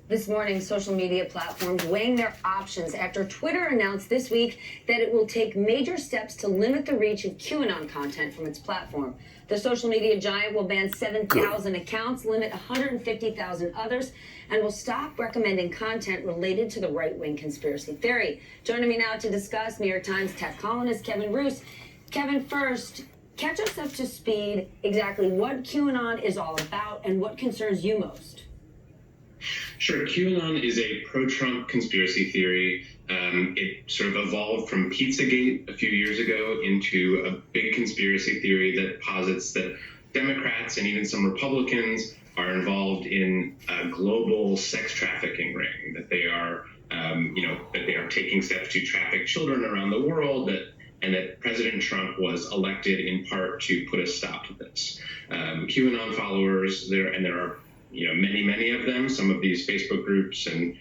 This morning, social media platforms weighing their options after Twitter announced this week that it will take major steps to limit the reach of QAnon content from its platform. The social media giant will ban 7,000 accounts, limit 150,000 others, and will stop recommending content related to the right-wing conspiracy theory. Joining me now to discuss, New York Times tech columnist Kevin Roose. Kevin, first, catch us up to speed exactly what QAnon is all about and what concerns you most. Sure. QAnon is a pro-Trump conspiracy theory. It sort of evolved from Pizzagate a few years ago into a big conspiracy theory that posits that Democrats and even some Republicans are involved in a global sex trafficking ring, that they are, that they are taking steps to traffic children around the world, and that President Trump was elected in part to put a stop to this. QAnon followers, there are many of them, some of these Facebook groups, and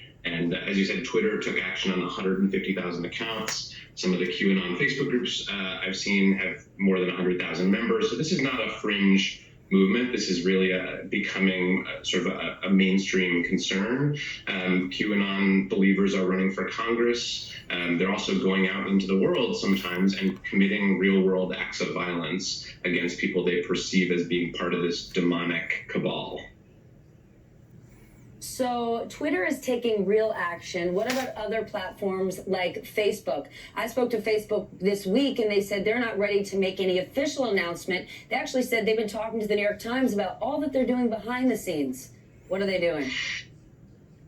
as you said, Twitter took action on 150,000 accounts. Some of the QAnon Facebook groups I've seen have more than 100,000 members. So this is not a fringe movement. This is really becoming sort of a mainstream concern. QAnon believers are running for Congress. They're also going out into the world sometimes and committing real-world acts of violence against people they perceive as being part of this demonic cabal. So Twitter is taking real action. What about other platforms like Facebook? I spoke to Facebook this week and they said they're not ready to make any official announcement. They actually said they've been talking to the New York Times about all that they're doing behind the scenes. What are they doing?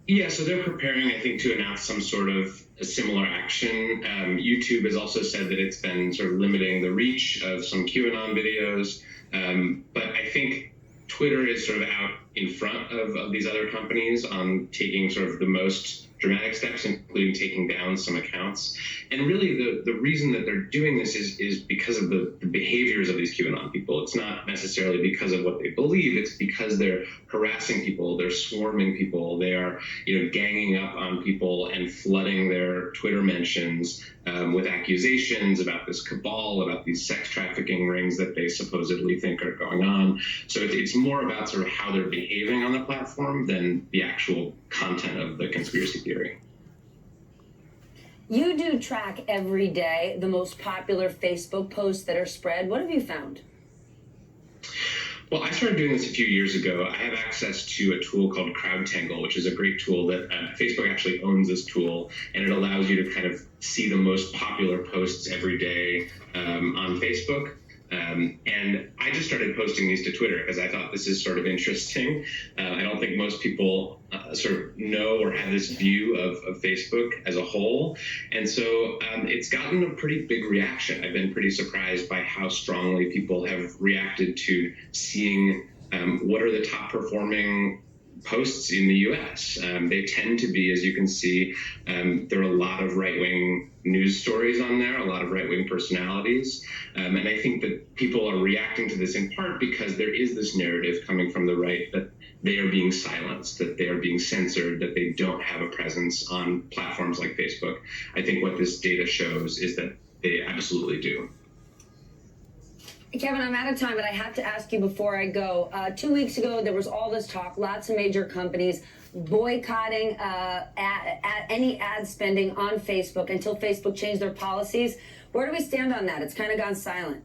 Yeah, so they're preparing, I think, to announce some sort of a similar action. YouTube has also said that it's been sort of limiting the reach of some QAnon videos. But I think Twitter is sort of out in front of these other companies on taking sort of the most dramatic steps, including taking down some accounts. And really the reason that they're doing this is because of the behaviors of these QAnon people. It's not necessarily because of what they believe, it's because they're harassing people, they're swarming people, they are ganging up on people and flooding their Twitter mentions with accusations about this cabal, about these sex trafficking rings that they supposedly think are going on. So it's more about sort of how they're behaving on the platform than the actual content of the conspiracy theory. You do track every day the most popular Facebook posts that are spread. What have you found? Well, I started doing this a few years ago. I have access to a tool called CrowdTangle, which is a great tool that Facebook actually owns this tool, and it allows you to kind of see the most popular posts every day on Facebook. And I just started posting these to Twitter because I thought this is sort of interesting. I don't think most people sort of know or have this view of Facebook as a whole. And so it's gotten a pretty big reaction. I've been pretty surprised by how strongly people have reacted to seeing what are the top performing posts in the U.S. They tend to be, as you can see, there are a lot of right-wing news stories on there, a lot of right-wing personalities. And I think that people are reacting to this in part because there is this narrative coming from the right that they are being silenced, that they are being censored, that they don't have a presence on platforms like Facebook. I think what this data shows is that they absolutely do. Kevin, I'm out of time, but I have to ask you before I go. 2 weeks ago, there was all this talk, lots of major companies boycotting any ad spending on Facebook until Facebook changed their policies. Where do we stand on that? It's kind of gone silent.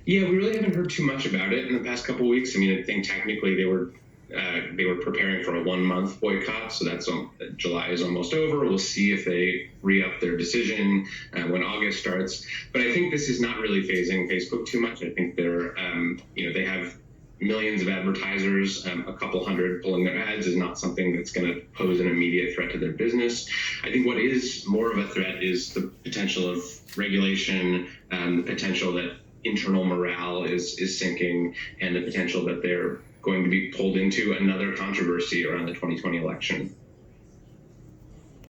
Yeah, we really haven't heard too much about it in the past couple of weeks. I mean, I think technically they were preparing for a 1-month boycott, so that's July is almost over. We'll see if they re-up their decision when August starts. But I think this is not really phasing Facebook too much. I think they're, they have millions of advertisers. A couple hundred pulling their ads is not something that's going to pose an immediate threat to their business. I think what is more of a threat is the potential of regulation, the potential that internal morale is sinking, and the potential that they're going to be pulled into another controversy around the 2020 election.